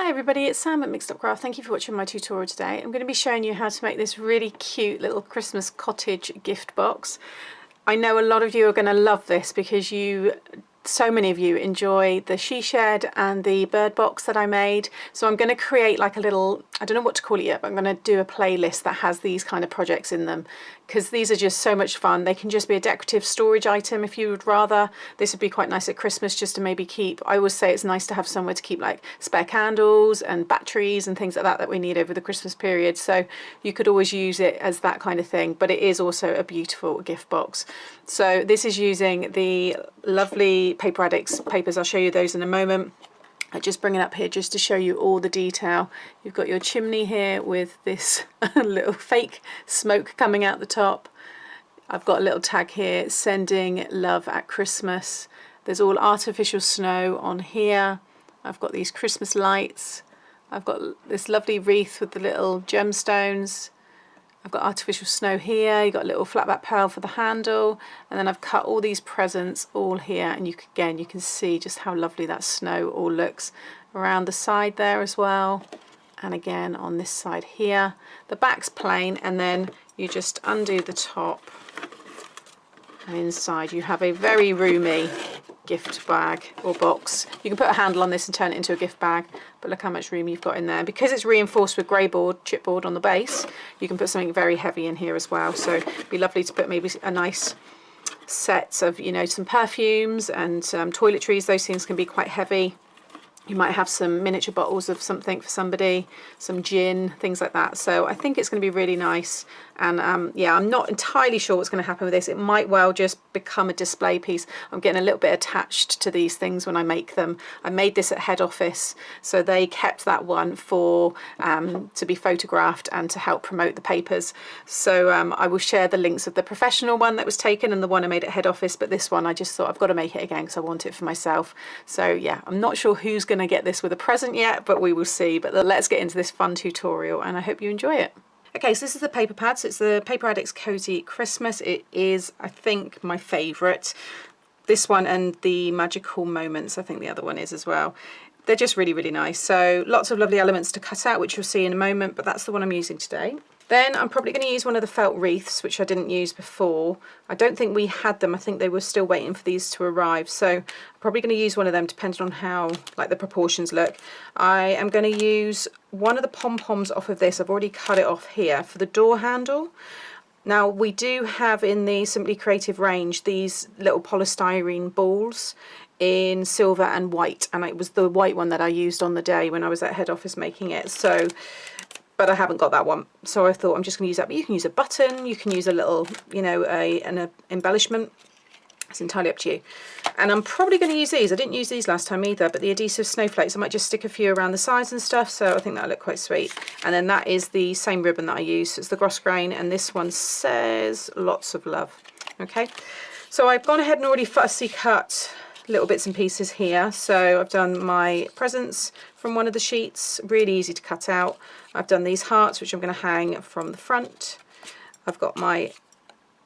Hi everybody, it's Sam at Mixed Up Craft. Thank you for watching my tutorial today. I'm going to be showing you how to make this really cute little Christmas cottage gift box. I know a lot of you are going to love this because so many of you enjoy the she shed and the bird box that I made. So I'm going to create like a little, I don't know what to call it yet, but I'm going to do a playlist that has these kind of projects in them because these are just so much fun. They can just be a decorative storage item if you would rather. This would be quite nice at Christmas just to maybe keep, I always say it's nice to have somewhere to keep like spare candles and batteries and things like that we need over the Christmas period. So you could always use it as that kind of thing, but it is also a beautiful gift box. So this is using the lovely Paper Addicts papers. I'll show you those in a moment. I just bring it up here just to show you all the detail. You've got your chimney here with this little fake smoke coming out the top. I've got a little tag here, sending love at Christmas. There's all artificial snow on here. I've got these Christmas lights. I've got this lovely wreath with the little gemstones. I've got artificial snow here, you've got a little flat back pearl for the handle, and then I've cut all these presents all here, and you can see just how lovely that snow all looks around the side there as well, and again on this side here. The back's plain, and then you just undo the top, and inside you have a very roomy gift bag or box. You can put a handle on this and turn it into a gift bag, but look how much room you've got in there. Because it's reinforced with grey board, chipboard on the base, you can put something very heavy in here as well. So it'd be lovely to put maybe a nice set of, you know, some perfumes and toiletries. Those things can be quite heavy. You might have some miniature bottles of something for somebody, some gin, things like that. So I think it's going to be really nice. And yeah, I'm not entirely sure what's going to happen with this. It might well just become a display piece. I'm getting a little bit attached to these things when I make them. I made this at head office, so they kept that one for to be photographed and to help promote the papers. So I will share the links of the professional one that was taken and the one I made at head office, but this one I just thought I've got to make it again because I want it for myself. So yeah, I'm not sure who's going to get this with a present yet, but we will see. But let's get into this fun tutorial and I hope you enjoy it. Okay, so this is the paper pad. So it's the Paper Addicts Cozy Christmas. It is, I think, my favourite. This one and the Magical Moments, I think the other one is as well. They're just really, really nice. So lots of lovely elements to cut out, which you'll see in a moment, but that's the one I'm using today. Then I'm probably going to use one of the felt wreaths, which I didn't use before. I don't think we had them. I think they were still waiting for these to arrive. So I'm probably going to use one of them depending on how like the proportions look. I am going to use one of the pom-poms off of this. I've already cut it off here for the door handle. Now we do have in the Simply Creative range these little polystyrene balls in silver and white, and it was the white one that I used on the day when I was at head office making it. So but I haven't got that one, so I thought I'm just going to use that. But you can use a button, you can use a little, you know, an embellishment. It's entirely up to you. And I'm probably going to use these. I didn't use these last time either, but the adhesive snowflakes, I might just stick a few around the sides and stuff, so I think that'll look quite sweet. And then that is the same ribbon that I use. It's the Gross Grain, and this one says lots of love. Okay, so I've gone ahead and already fussy cut little bits and pieces here. So I've done my presents from one of the sheets, really easy to cut out. I've done these hearts, which I'm going to hang from the front. I've got my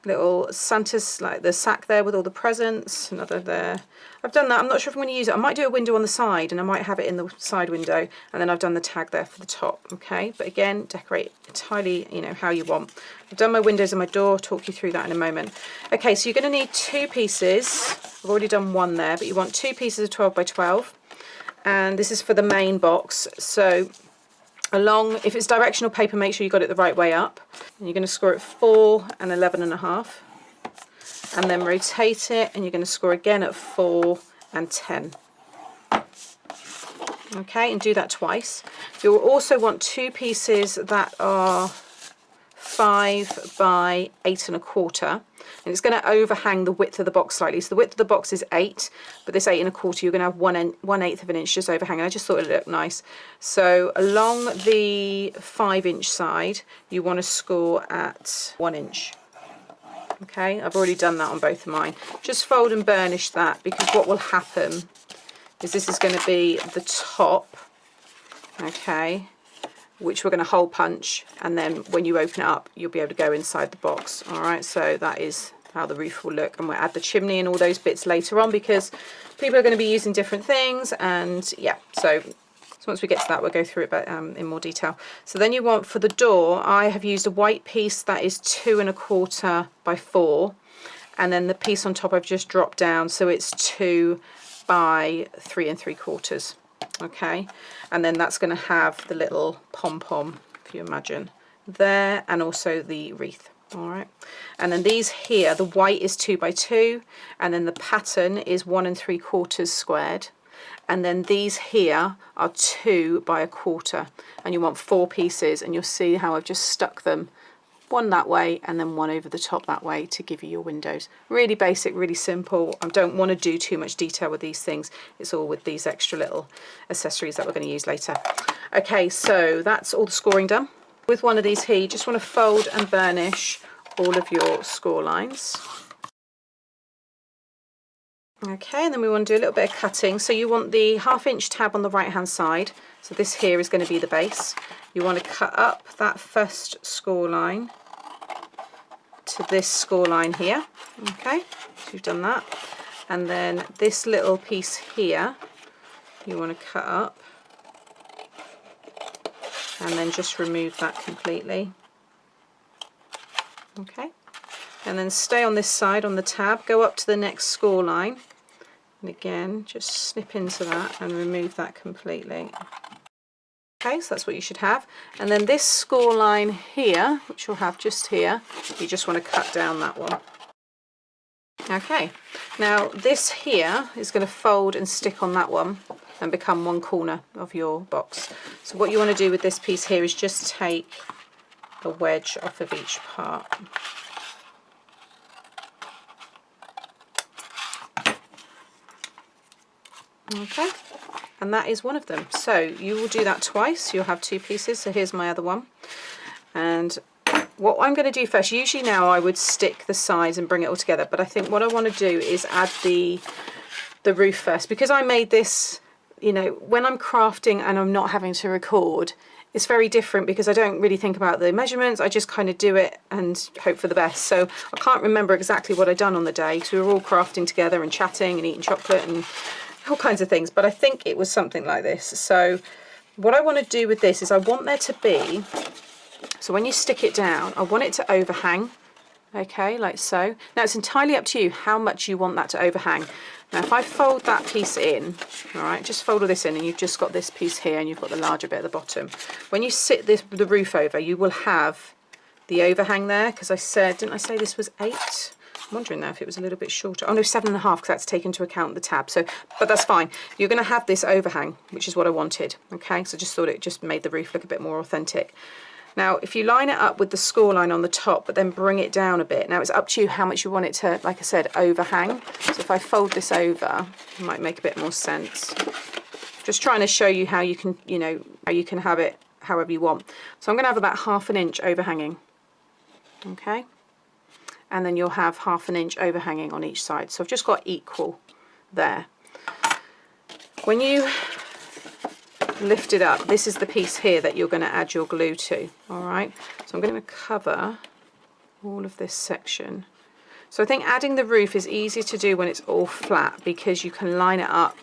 little Santa's, like the sack there with all the presents, another there. I've done that. I'm not sure if I'm going to use it. I might do a window on the side, and I might have it in the side window, and then I've done the tag there for the top. Okay, but again, decorate entirely, you know, how you want. I've done my windows and my door. Talk you through that in a moment. Okay, so you're going to need two pieces. I've already done one there, but you want two pieces of 12 by 12, and this is for the main box. So along, if it's directional paper, make sure you got it the right way up, and you're going to score it 4 and 11.5, and then rotate it, and you're going to score again at 4 and 10. Okay, and do that twice. You'll also want two pieces that are 5 by 8.25, and it's going to overhang the width of the box slightly. So the width of the box is 8, but this 8.25, you're going to have 1/8 of an inch just overhanging. I just thought it looked nice. So along the 5-inch side, you want to score at 1 inch. Okay, I've already done that on both of mine. Just fold and burnish that, because what will happen is this is going to be the top, okay, which we're going to hole punch, and then when you open it up you'll be able to go inside the box. All right, so that is how the roof will look, and we'll add the chimney and all those bits later on because people are going to be using different things, and yeah, so once we get to that, we'll go through it in more detail. So then you want, for the door, I have used a white piece that is 2 1/4 by 4, and then the piece on top I've just dropped down, so it's 2 by 3 3/4. Okay, and then that's going to have the little pom-pom, if you imagine, there, and also the wreath. All right, and then these here, the white is 2 by 2, and then the pattern is 1 3/4 squared, and then these here are 2 by 1/4, and you want 4 pieces, and you'll see how I've just stuck them, one that way and then one over the top that way to give you your windows. Really basic, really simple. I don't want to do too much detail with these things. It's all with these extra little accessories that we're going to use later. Okay, so that's all the scoring done. With one of these here, you just want to fold and burnish all of your score lines. Okay, and then we want to do a little bit of cutting. So you want the 1/2 inch tab on the right hand side. So this here is going to be the base. You want to cut up that first score line to this score line here. Okay, so you've done that. And then this little piece here, you want to cut up. And then just remove that completely. Okay, and then stay on this side on the tab, go up to the next score line, and again just snip into that and remove that completely. Okay, so that's what you should have. And then this score line here, which you'll have just here, you just want to cut down that one. Okay, now this here is going to fold and stick on that one and become one corner of your box. So what you want to do with this piece here is just take a wedge off of each part. Okay, and that is one of them. So you will do that twice. You'll have 2 pieces. So here's my other one. And what I'm going to do first, usually now I would stick the sides and bring it all together, but I think what I want to do is add the roof first, because I made this, you know, when I'm crafting and I'm not having to record, it's very different because I don't really think about the measurements. I just kind of do it and hope for the best. So I can't remember exactly what I'd done on the day because we were all crafting together and chatting and eating chocolate and all kinds of things, but I think it was something like this. So what I want to do with this is I want there to be, so when you stick it down, I want it to overhang, okay, like so. Now it's entirely up to you how much you want that to overhang. Now if I fold that piece in, all right, just fold all this in, and you've just got this piece here and you've got the larger bit at the bottom. When you sit the roof over, you will have the overhang there, because I said, didn't I say this was 8? I'm wondering now if it was a little bit shorter. Oh no, 7.5, because that's taken into account the tab. So, but that's fine. You're going to have this overhang, which is what I wanted. Okay, so just thought it just made the roof look a bit more authentic. Now, if you line it up with the score line on the top, but then bring it down a bit. Now, it's up to you how much you want it to, like I said, overhang. So if I fold this over, it might make a bit more sense. Just trying to show you how you can, you know, how you can have it however you want. So I'm going to have about 1/2 inch overhanging. Okay. And then you'll have 1/2 inch overhanging on each side. So I've just got equal there. When you lift it up, this is the piece here that you're going to add your glue to. All right, so I'm going to cover all of this section. So I think adding the roof is easier to do when it's all flat, because you can line it up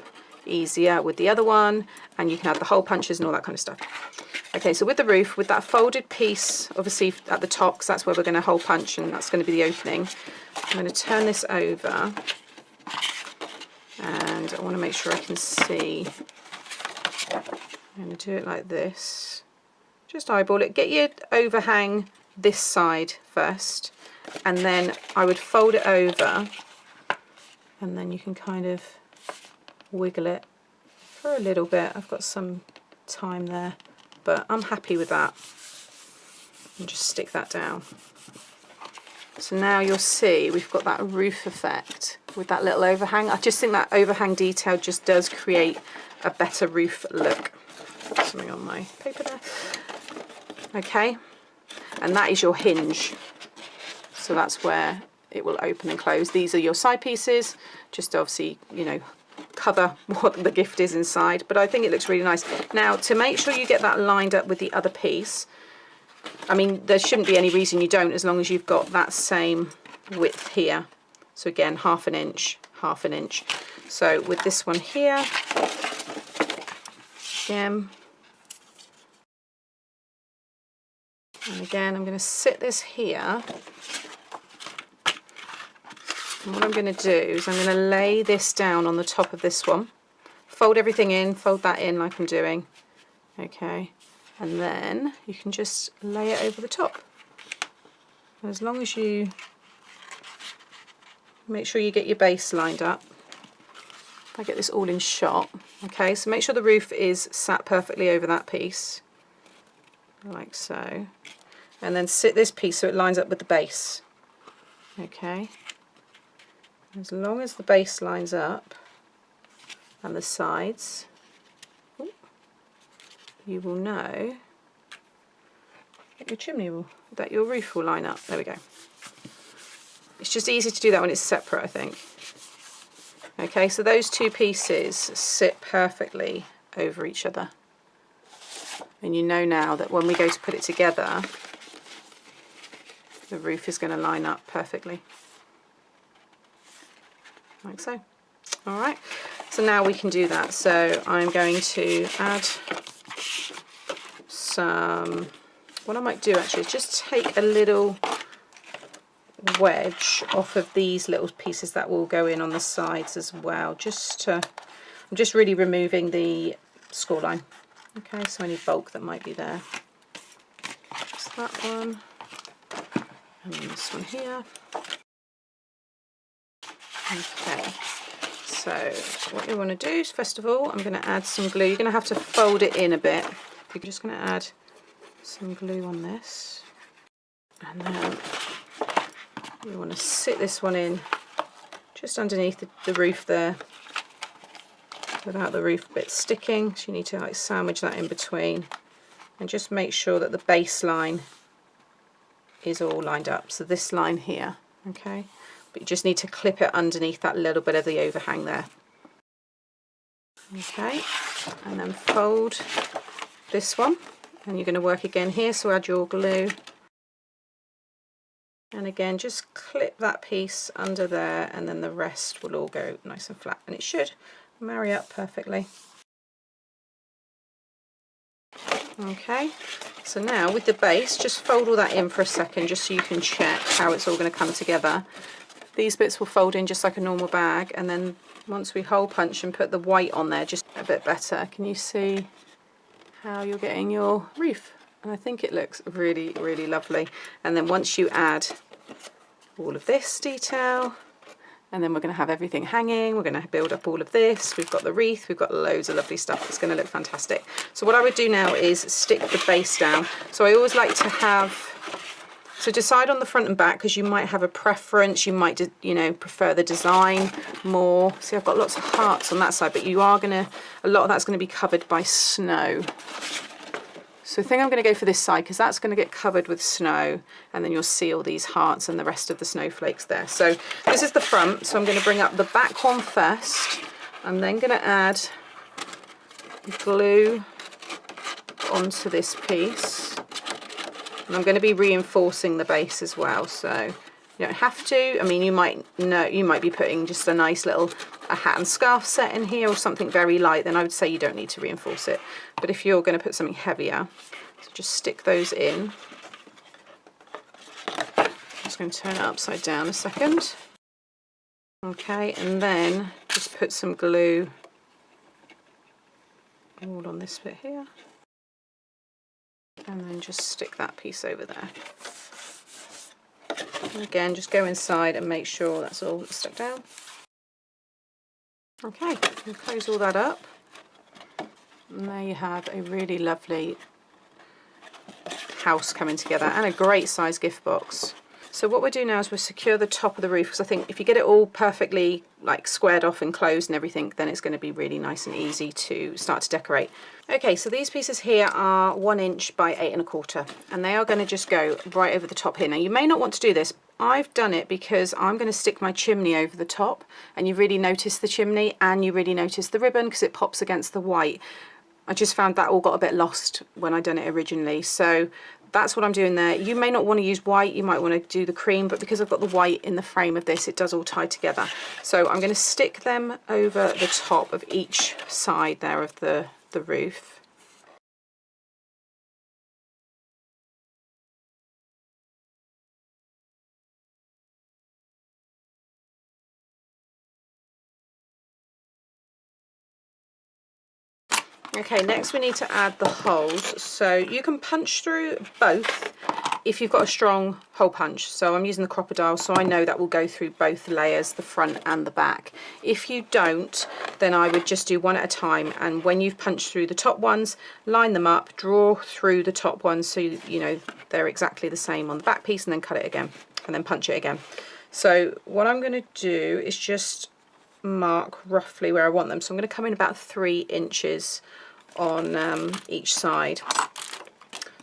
easier with the other one, and you can add the hole punches and all that kind of stuff. Okay, so with the roof, with that folded piece, obviously at the top, because that's where we're going to hole punch, and that's going to be the opening. I'm going to turn this over, and I want to make sure I can see. I'm going to do it like this. Just eyeball it. Get your overhang this side first, and then I would fold it over, and then you can kind of wiggle it for a little bit. I've got some time there, but I'm happy with that. And just stick that down. So now you'll see we've got that roof effect with that little overhang. I just think that overhang detail just does create a better roof look. Put something on my paper there. Okay, and that is your hinge. So that's where it will open and close. These are your side pieces, just obviously, you know, cover what the gift is inside, but I think it looks really nice. Now, to make sure you get that lined up with the other piece, I mean, there shouldn't be any reason you don't, as long as you've got that same width here. So again, 1/2 inch, 1/2 inch. So with this one here, again. And again, I'm going to sit this here. And what I'm going to do is I'm going to lay this down on the top of this one. Fold everything in, fold that in like I'm doing. Okay. And then you can just lay it over the top. And as long as you make sure you get your base lined up. If I get this all in shot. Okay, so make sure the roof is sat perfectly over that piece. Like so. And then sit this piece so it lines up with the base. Okay. As long as the base lines up and the sides, you will know that your roof will line up. There we go. It's just easy to do that when it's separate, I think. Okay, so those two pieces sit perfectly over each other. And you know now that when we go to put it together, the roof is going to line up perfectly. Like so. Alright, so now we can do that. So I'm going to add some, what I might do actually is just take a little wedge off of these little pieces that will go in on the sides as well. I'm just really removing the score line. Okay, so any bulk that might be there. Just that one. And then this one here. Okay, so what you want to do is, first of all, I'm going to add some glue. You're going to have to fold it in a bit. You're just going to add some glue on this. And then you want to sit this one in just underneath the roof there, without the roof bit sticking. So you need to like sandwich that in between and just make sure that the base line is all lined up. So this line here, okay? But you just need to clip it underneath that little bit of the overhang there. Okay, and then fold this one, and you're going to work again here, so add your glue. And again, just clip that piece under there, and then the rest will all go nice and flat, and it should marry up perfectly. Okay, so now with the base, just fold all that in for a second just so you can check how it's all going to come together. These bits will fold in just like a normal bag, and then once we hole punch and put the white on there just a bit better, can you see how you're getting your roof? And I think it looks really, really lovely. And then once you add all of this detail, and then we're going to have everything hanging, we're going to build up all of this, we've got the wreath, we've got loads of lovely stuff. It's going to look fantastic. So what I would do now is stick the base down. So I always like to have, so decide on the front and back, because you might have a preference, you might, you know, prefer the design more. See, I've got lots of hearts on that side, but you are going to, a lot of that's going to be covered by snow. So I think I'm going to go for this side because that's going to get covered with snow, and then you'll see all these hearts and the rest of the snowflakes there. So this is the front, so I'm going to bring up the back one first. I'm then going to add glue onto this piece, and I'm going to be reinforcing the base as well. So you don't have to. I mean, you might be putting just a nice little hat and scarf set in here or something very light, then I would say you don't need to reinforce it. But if you're going to put something heavier, so just stick those in. I'm just going to turn it upside down a second. Okay, and then just put some glue all on this bit here. And then just stick that piece over there. And again, just go inside and make sure that's all stuck down. Okay, we'll close all that up. And there you have a really lovely house coming together, and a great size gift box. So what we'll do now is we'll secure the top of the roof, because I think if you get it all perfectly like squared off and closed and everything, then it's going to be really nice and easy to start to decorate. Okay, so these pieces here are 1 inch by 8 1/4, and they are going to just go right over the top here. Now you may not want to do this. I've done it because I'm going to stick my chimney over the top, and you really notice the chimney and you really notice the ribbon because it pops against the white. I just found that all got a bit lost when I done it originally, so that's what I'm doing there. You may not want to use white, you might want to do the cream, but because I've got the white in the frame of this, it does all tie together. So I'm going to stick them over the top of each side there of the the roof. Okay, next we need to add the holes. So you can punch through both if you've got a strong hole punch. So I'm using the crocodile, so I know that will go through both layers, the front and the back. If you don't, then I would just do one at a time, and when you've punched through the top ones, line them up, draw through the top ones so you know they're exactly the same on the back piece, and then cut it again and then punch it again. So what I'm going to do is just mark roughly where I want them. So I'm going to come in about 3 inches on each side.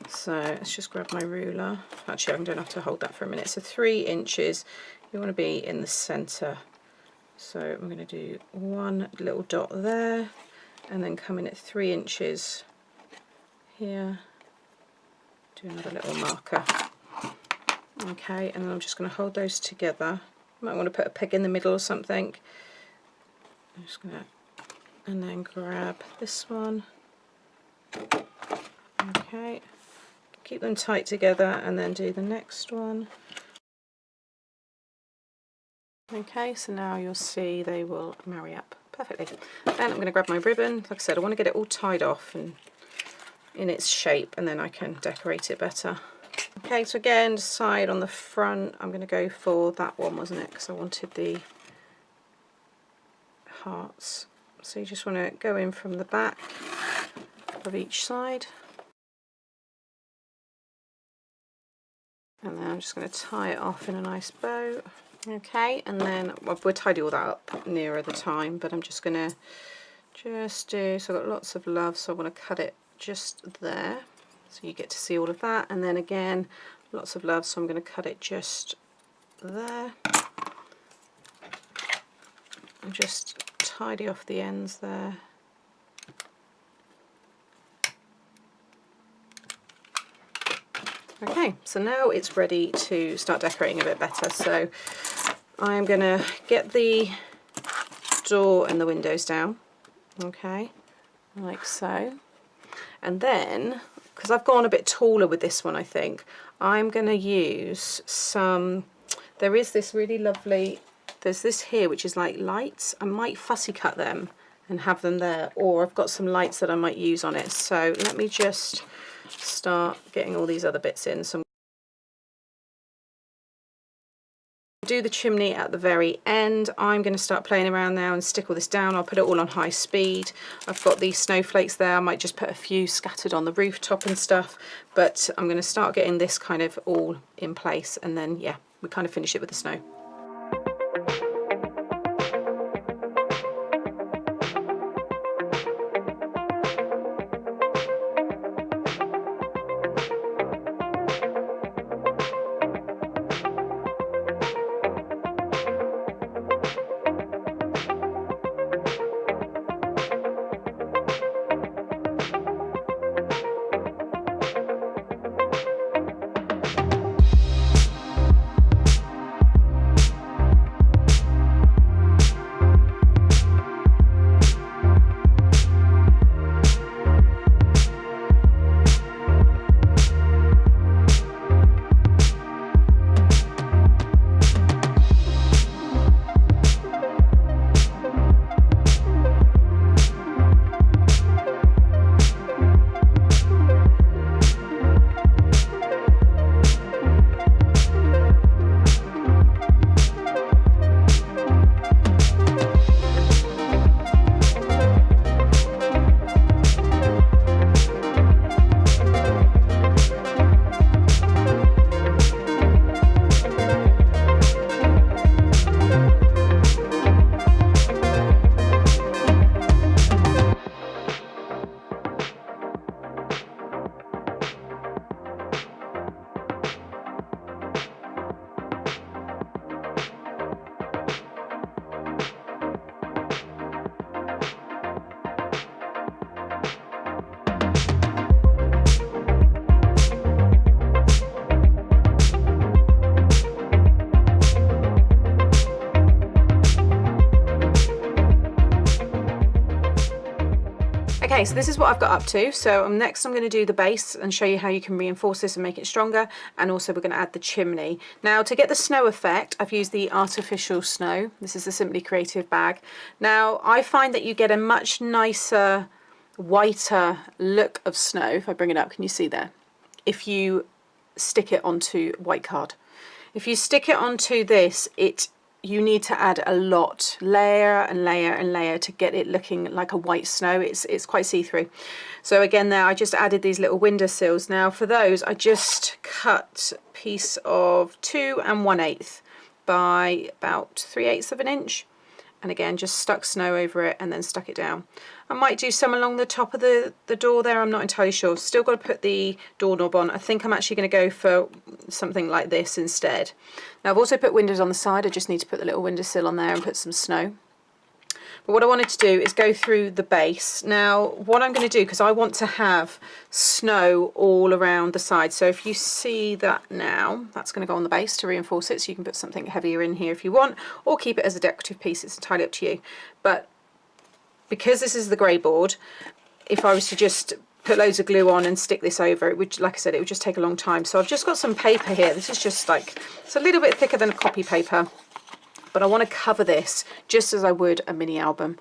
So let's just grab my ruler. Actually, I don't have to hold that for a minute. So 3 inches, you want to be in the center. So I'm going to do one little dot there, and then come in at 3 inches here, do another little marker. Okay, and then I'm just going to hold those together. You might want to put a peg in the middle or something. I'm just going to, and then grab this one. Okay, keep them tight together and then do the next one. Okay, so now you'll see they will marry up perfectly. Then I'm going to grab my ribbon. Like I said, I want to get it all tied off and in its shape, and then I can decorate it better. Okay, so again, decide on the front. I'm going to go for that one, wasn't it? Because I wanted the hearts. So you just want to go in from the back of each side. And then I'm just going to tie it off in a nice bow. Okay, and then we'll tidy all that up nearer the time, but I'm just going to do, so I've got lots of love, so I want to cut it just there. So you get to see all of that, and then again, lots of love, so I'm going to cut it just there. And just tidy off the ends there. Okay, so now it's ready to start decorating a bit better. So I'm going to get the door and the windows down, okay, like so. And then, because I've gone a bit taller with this one, I think, I'm going to use some, there is this really lovely, there's this here which is like lights. I might fussy cut them and have them there, or I've got some lights that I might use on it. So let me just start getting all these other bits in. So do the chimney at the very end. I'm going to start playing around now and stick all this down. I'll put it all on high speed. I've got these snowflakes there. I might just put a few scattered on the rooftop and stuff, but I'm going to start getting this kind of all in place, and then yeah, we kind of finish it with the snow. Okay, so this is what I've got up to. So next I'm going to do the base and show you how you can reinforce this and make it stronger, and also we're going to add the chimney. Now, to get the snow effect, I've used the artificial snow. This is the Simply Creative bag. Now, I find that you get a much nicer, whiter look of snow. If I bring it up, can you see there? If you stick it onto white card. If you stick it onto this, you need to add a lot, layer and layer and layer, to get it looking like a white snow. It's quite see-through. So again, there I just added these little windowsills. Now for those, I just cut a piece of 2 1/8 by about 3/8 of an inch, and again just stuck snow over it and then stuck it down. I might do some along the top of the door there, I'm not entirely sure. Still got to put the doorknob on. I think I'm actually going to go for something like this instead. Now I've also put windows on the side. I just need to put the little windowsill on there and put some snow. But what I wanted to do is go through the base. Now what I'm going to do, because I want to have snow all around the side, so if you see that now, that's going to go on the base to reinforce it, so you can put something heavier in here if you want, or keep it as a decorative piece. It's entirely up to you. But because this is the grey board, if I was to just put loads of glue on and stick this over, it would, like I said, it would just take a long time. So I've just got some paper here. This is just like, it's a little bit thicker than a copy paper, but I want to cover this just as I would a mini album.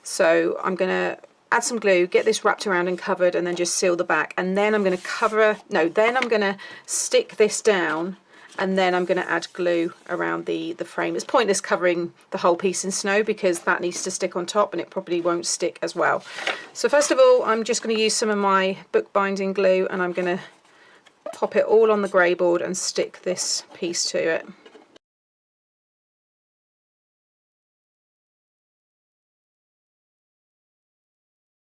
So I'm going to add some glue, get this wrapped around and covered, and then just seal the back. And then I'm going to then I'm going to stick this down, and then I'm going to add glue around the frame. It's pointless covering the whole piece in snow because that needs to stick on top and it probably won't stick as well. So first of all, I'm just going to use some of my bookbinding glue, and I'm going to pop it all on the grey board and stick this piece to it.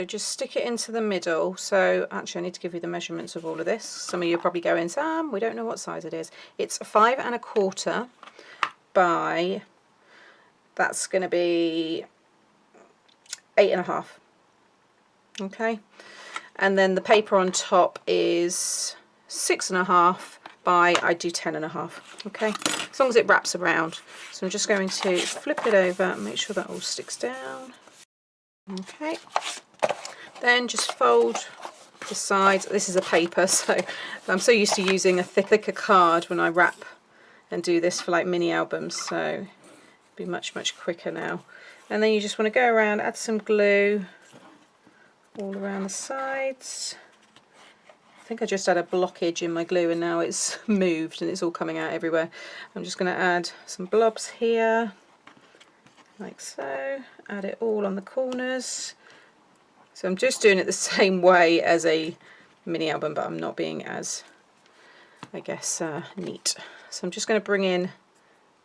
So just stick it into the middle. So actually I need to give you the measurements of all of this. Some of you are probably going, Sam, we don't know what size it is. It's 5 1/4 by, that's going to be 8 1/2. Okay, and then the paper on top is 6 1/2 by, I do 10 1/2. Okay, as long as it wraps around. So I'm just going to flip it over and make sure that all sticks down. Okay, then just fold the sides. This is a paper, so I'm so used to using a thicker card when I wrap and do this for like mini albums, so it'll be much quicker now. And then you just want to go around, add some glue all around the sides. I think I just had a blockage in my glue and now it's moved and it's all coming out everywhere. I'm just going to add some blobs here, like so. Add it all on the corners. So I'm just doing it the same way as a mini album, but I'm not being as, I guess, neat. So I'm just going to bring in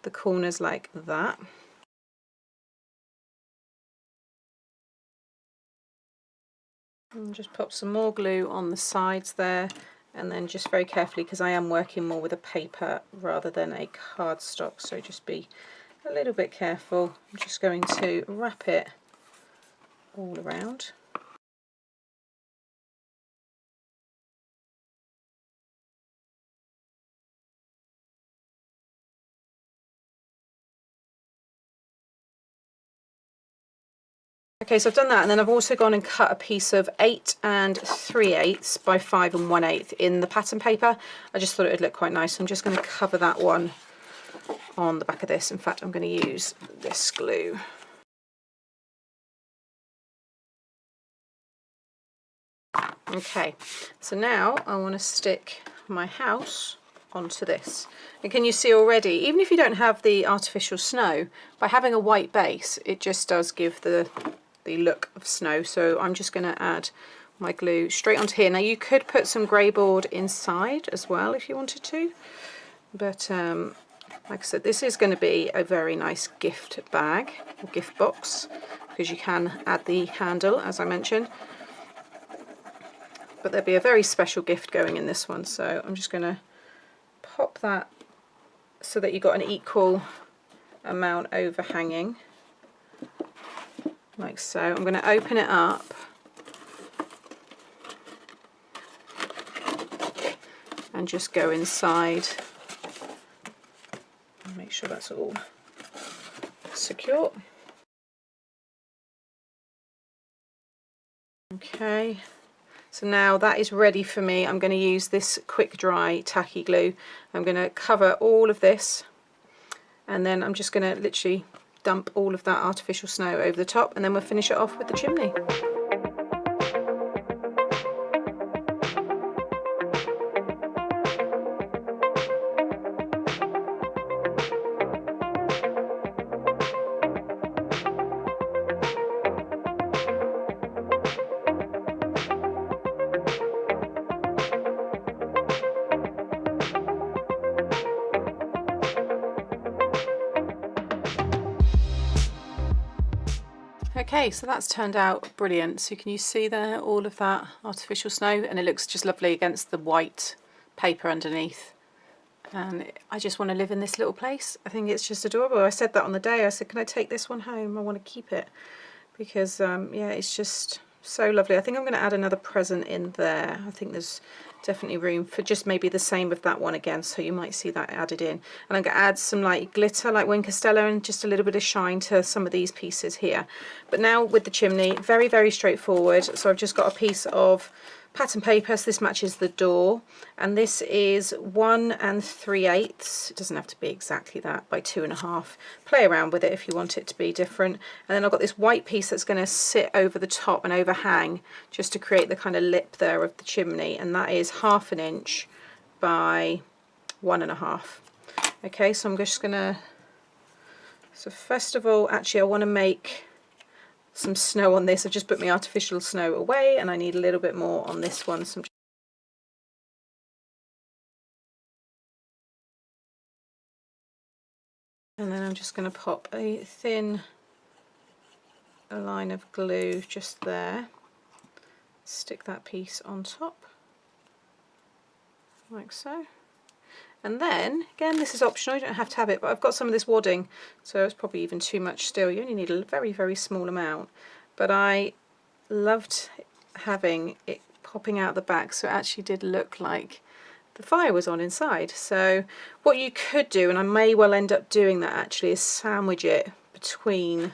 the corners like that. And just pop some more glue on the sides there, and then just very carefully, because I am working more with a paper rather than a cardstock, so just be a little bit careful. I'm just going to wrap it all around. Okay, so I've done that, and then I've also gone and cut a piece of 8 3/8 by 5 1/8 in the pattern paper. I just thought it would look quite nice. I'm just going to cover that one on the back of this. In fact, I'm going to use this glue. Okay, so now I want to stick my house onto this. And can you see already, even if you don't have the artificial snow, by having a white base, it just does give the look of snow. So I'm just going to add my glue straight onto here. Now you could put some grey board inside as well if you wanted to, but like I said, this is going to be a very nice gift bag or gift box, because you can add the handle, as I mentioned, but there'll be a very special gift going in this one. So I'm just going to pop that so that you've got an equal amount overhanging, like so. I'm going to open it up and just go inside and make sure that's all secure. Okay, So now that is ready for me. I'm going to use this quick dry tacky glue. I'm going to cover all of this, and then I'm just going to literally dump all of that artificial snow over the top, and then we'll finish it off with the chimney. Okay, so that's turned out brilliant. So can you see there all of that artificial snow, and it looks just lovely against the white paper underneath. And I just want to live in this little place. I think it's just adorable. I said that on the day. I said, can I take this one home? I want to keep it because yeah, it's just so lovely. I think I'm going to add another present in there. I think there's definitely room for just maybe the same of that one again, so you might see that added in. And I'm going to add some like glitter like Wink Stella and just a little bit of shine to some of these pieces here. But now with the chimney, very, very straightforward. So I've just got a piece of pattern paper, so this matches the door, and this is 1 3/8. It doesn't have to be exactly that, by 2.5. Play around with it if you want it to be different. And then I've got this white piece that's going to sit over the top and overhang just to create the kind of lip there of the chimney, and that is 1/2 inch by 1.5. Okay, so I'm just going to, so first of all, actually I want to make some snow on this. I've just put my artificial snow away and I need a little bit more on this one. So and then I'm just going to pop a thin line of glue just there, stick that piece on top like so. And then again, this is optional, you don't have to have it, but I've got some of this wadding, so it's probably even too much still. You only need a very, very small amount, but I loved having it popping out the back, so it actually did look like the fire was on inside. So what you could do, and I may well end up doing that actually, is sandwich it between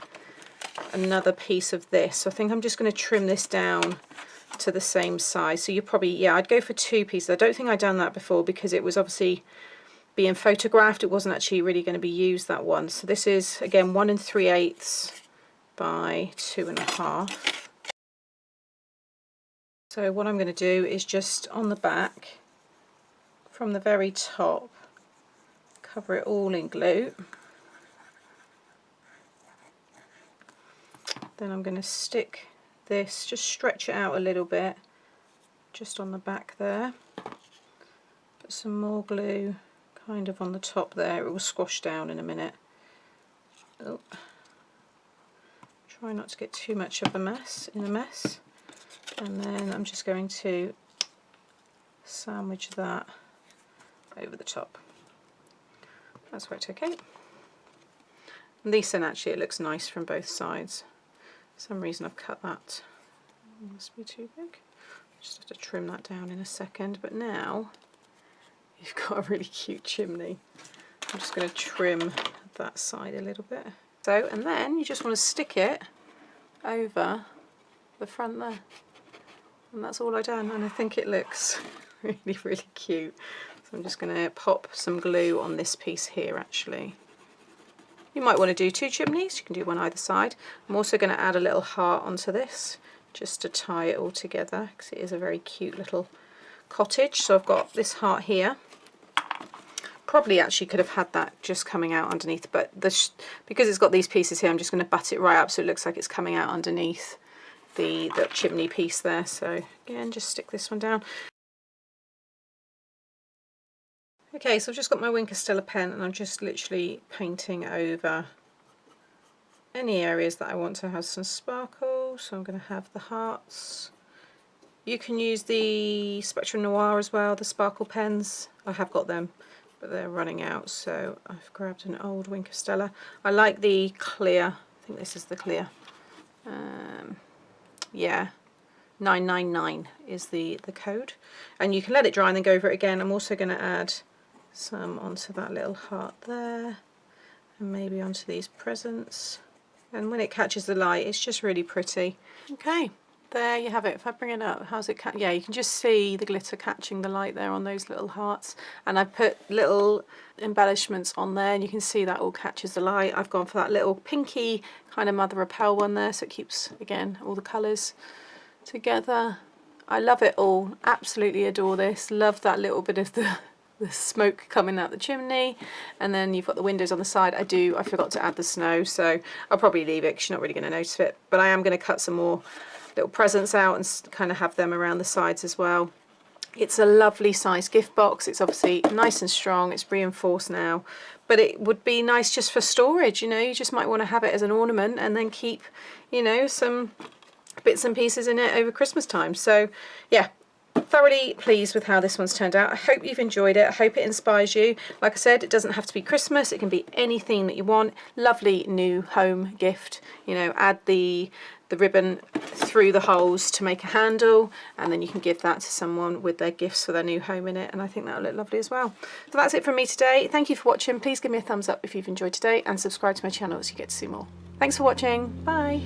another piece of this. So I think I'm just going to trim this down to the same size. So you probably, yeah, I'd go for 2 pieces. I don't think I'd done that before because it was obviously being photographed. It wasn't actually really going to be used, that one. So this is again 1 3/8 by 2.5. So what I'm going to do is just on the back from the very top, cover it all in glue. Then I'm going to stick this, just stretch it out a little bit just on the back there, put some more glue kind of on the top there. It will squash down in a minute. Oh. Try not to get too much of a mess and then I'm just going to sandwich that over the top. That's worked okay. And this one actually, it looks nice from both sides. For some reason I've cut that, it must be too big. Just have to trim that down in a second, but now you've got a really cute chimney. I'm just going to trim that side a little bit. So, and then you just want to stick it over the front there. And that's all I've done, and I think it looks really, really cute. So I'm just going to pop some glue on this piece here actually. You might want to do 2 chimneys, you can do one either side. I'm also going to add a little heart onto this just to tie it all together because it is a very cute little cottage. So I've got this heart here. Probably actually could have had that just coming out underneath, but because it's got these pieces here, I'm just going to butt it right up so it looks like it's coming out underneath the chimney piece there. So again, just stick this one down. Okay, so I've just got my Wink Stella pen and I'm just literally painting over any areas that I want to have some sparkle. So I'm going to have the hearts. You can use the Spectrum Noir as well, the sparkle pens. I have got them, but they're running out, so I've grabbed an old Wink Stella. I like the clear, I think this is the clear. Yeah, 999 is the code. And you can let it dry and then go over it again. I'm also going to add some onto that little heart there and maybe onto these presents, and when it catches the light it's just really pretty. Okay, there you have it. If I bring it up, how's it yeah, you can just see the glitter catching the light there on those little hearts, and I put little embellishments on there and you can see that all catches the light. I've gone for that little pinky kind of mother of pearl one there, so it keeps, again, all the colours together. I love it all, absolutely adore this. Love that little bit of the smoke coming out the chimney, and then you've got the windows on the side. I forgot to add the snow, so I'll probably leave it because you're not really going to notice it, but I am going to cut some more little presents out and kind of have them around the sides as well. It's a lovely size gift box. It's obviously nice and strong, it's reinforced now, but it would be nice just for storage, you know. You just might want to have it as an ornament and then keep, you know, some bits and pieces in it over Christmas time. So yeah, thoroughly pleased with how this one's turned out. I hope you've enjoyed it. I hope it inspires you. Like I said, it doesn't have to be Christmas, it can be anything that you want. Lovely new home gift, you know. Add the ribbon through the holes to make a handle, and then you can give that to someone with their gifts for their new home in it, and I think that'll look lovely as well. So that's it from me today. Thank you for watching. Please give me a thumbs up if you've enjoyed today, and subscribe to my channel so you get to see more. Thanks for watching. Bye.